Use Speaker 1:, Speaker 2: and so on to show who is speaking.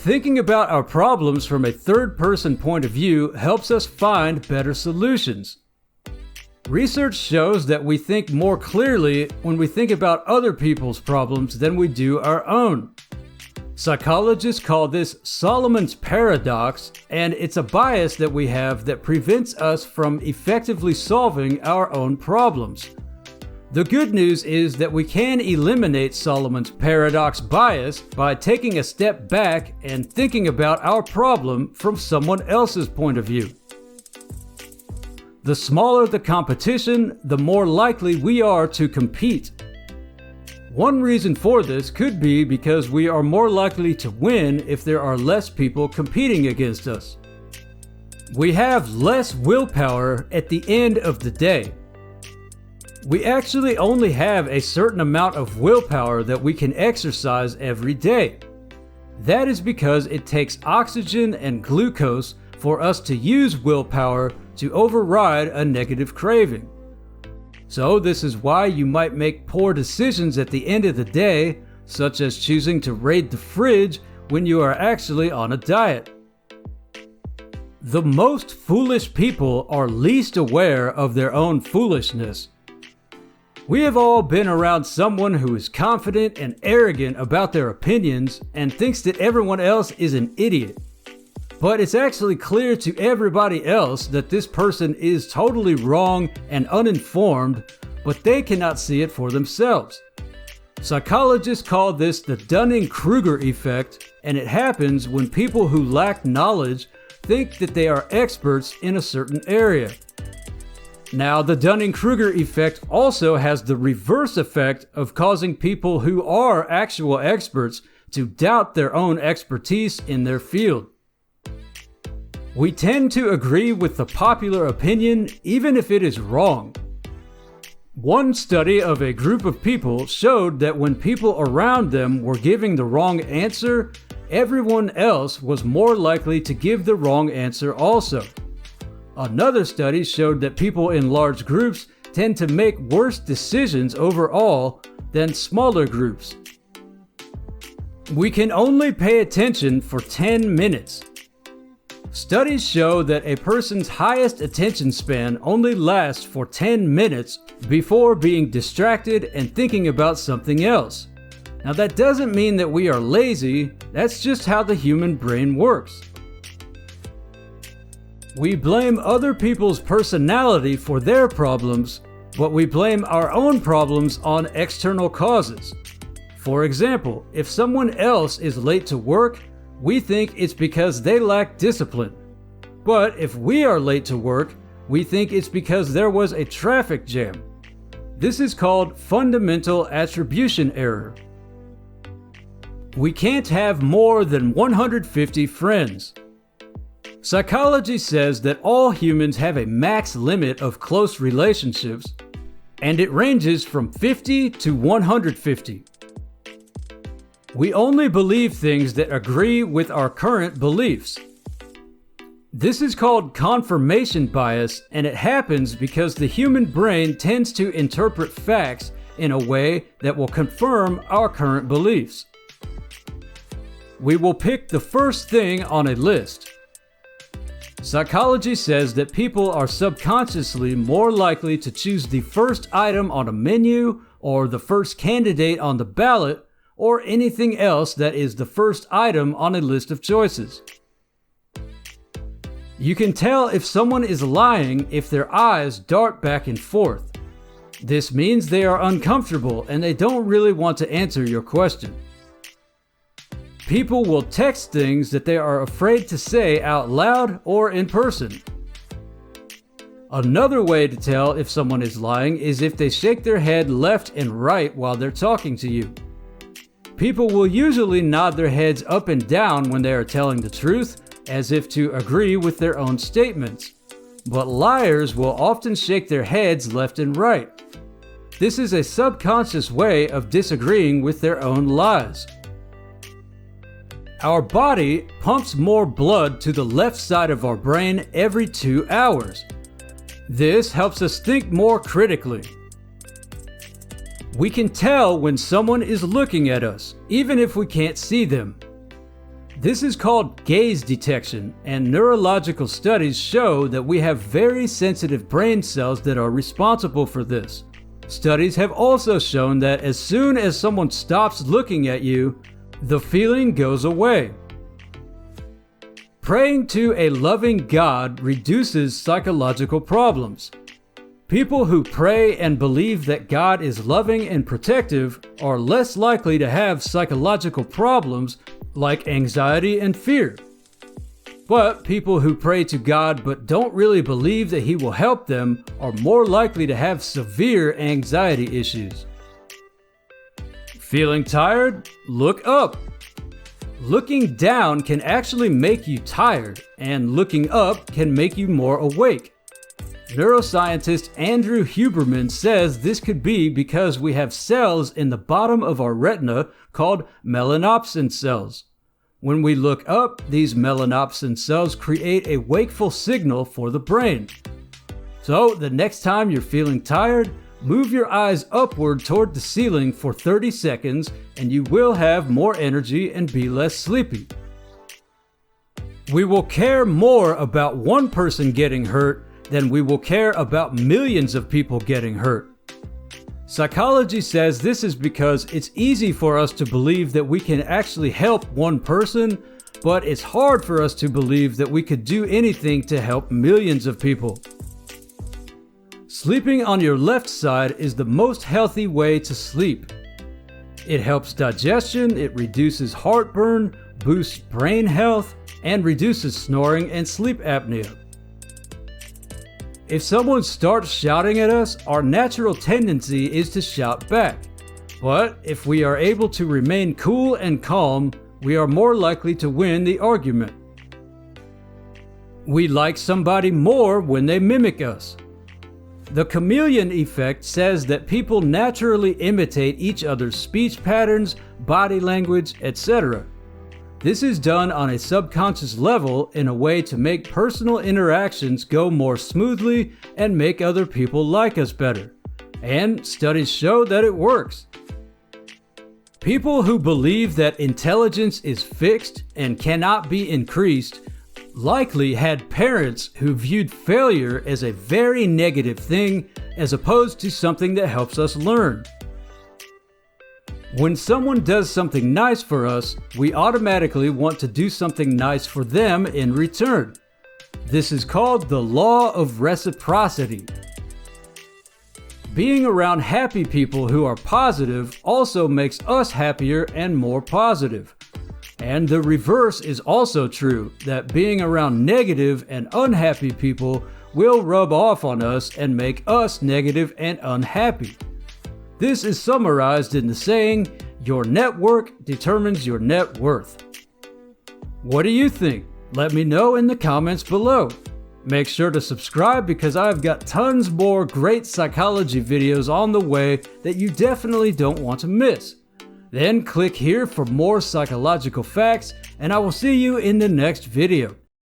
Speaker 1: Thinking about our problems from a third-person point of view helps us find better solutions. Research shows that we think more clearly when we think about other people's problems than we do our own. Psychologists call this Solomon's paradox, and it's a bias that we have that prevents us from effectively solving our own problems. The good news is that we can eliminate Solomon's paradox bias by taking a step back and thinking about our problem from someone else's point of view. The smaller the competition, the more likely we are to compete. One reason for this could be because we are more likely to win if there are less people competing against us. We have less willpower at the end of the day. We actually only have a certain amount of willpower that we can exercise every day. That is because it takes oxygen and glucose for us to use willpower to override a negative craving. So this is why you might make poor decisions at the end of the day, such as choosing to raid the fridge when you are actually on a diet. The most foolish people are least aware of their own foolishness. We have all been around someone who is confident and arrogant about their opinions and thinks that everyone else is an idiot. But it's actually clear to everybody else that this person is totally wrong and uninformed, but they cannot see it for themselves. Psychologists call this the Dunning-Kruger effect, and it happens when people who lack knowledge think that they are experts in a certain area. Now, the Dunning-Kruger effect also has the reverse effect of causing people who are actual experts to doubt their own expertise in their field. We tend to agree with the popular opinion even if it is wrong. One study of a group of people showed that when people around them were giving the wrong answer, everyone else was more likely to give the wrong answer also. Another study showed that people in large groups tend to make worse decisions overall than smaller groups. We can only pay attention for 10 minutes. Studies show that a person's highest attention span only lasts for 10 minutes before being distracted and thinking about something else. Now that doesn't mean that we are lazy, that's just how the human brain works. We blame other people's personality for their problems, but we blame our own problems on external causes. For example, if someone else is late to work, we think it's because they lack discipline. But if we are late to work, we think it's because there was a traffic jam. This is called fundamental attribution error. We can't have more than 150 friends. Psychology says that all humans have a max limit of close relationships, and it ranges from 50 to 150. We only believe things that agree with our current beliefs. This is called confirmation bias, and it happens because the human brain tends to interpret facts in a way that will confirm our current beliefs. We will pick the first thing on a list. Psychology says that people are subconsciously more likely to choose the first item on a menu, or the first candidate on the ballot, or anything else that is the first item on a list of choices. You can tell if someone is lying if their eyes dart back and forth. This means they are uncomfortable and they don't really want to answer your question. People will text things that they are afraid to say out loud or in person. Another way to tell if someone is lying is if they shake their head left and right while they're talking to you. People will usually nod their heads up and down when they are telling the truth, as if to agree with their own statements. But liars will often shake their heads left and right. This is a subconscious way of disagreeing with their own lies. Our body pumps more blood to the left side of our brain every 2 hours. This helps us think more critically. We can tell when someone is looking at us, even if we can't see them. This is called gaze detection, and neurological studies show that we have very sensitive brain cells that are responsible for this. Studies have also shown that as soon as someone stops looking at you, the feeling goes away. Praying to a loving God reduces psychological problems. People who pray and believe that God is loving and protective are less likely to have psychological problems like anxiety and fear. But people who pray to God but don't really believe that He will help them are more likely to have severe anxiety issues. Feeling tired? Look up. Looking down can actually make you tired, and looking up can make you more awake. Neuroscientist Andrew Huberman says this could be because we have cells in the bottom of our retina called melanopsin cells. When we look up, these melanopsin cells create a wakeful signal for the brain. So the next time you're feeling tired, move your eyes upward toward the ceiling for 30 seconds and you will have more energy and be less sleepy. We will care more about one person getting hurt than we will care about millions of people getting hurt. Psychology says this is because it's easy for us to believe that we can actually help one person, but it's hard for us to believe that we could do anything to help millions of people. Sleeping on your left side is the most healthy way to sleep. It helps digestion, it reduces heartburn, boosts brain health, and reduces snoring and sleep apnea. If someone starts shouting at us, our natural tendency is to shout back. But if we are able to remain cool and calm, we are more likely to win the argument. We like somebody more when they mimic us. The chameleon effect says that people naturally imitate each other's speech patterns, body language, etc. This is done on a subconscious level in a way to make personal interactions go more smoothly and make other people like us better. And studies show that it works. People who believe that intelligence is fixed and cannot be increased likely had parents who viewed failure as a very negative thing as opposed to something that helps us learn. When someone does something nice for us, we automatically want to do something nice for them in return. This is called the law of reciprocity. Being around happy people who are positive also makes us happier and more positive. And the reverse is also true, that being around negative and unhappy people will rub off on us and make us negative and unhappy. This is summarized in the saying, your network determines your net worth. What do you think? Let me know in the comments below. Make sure to subscribe because I've got tons more great psychology videos on the way that you definitely don't want to miss. Then click here for more psychological facts, and I will see you in the next video.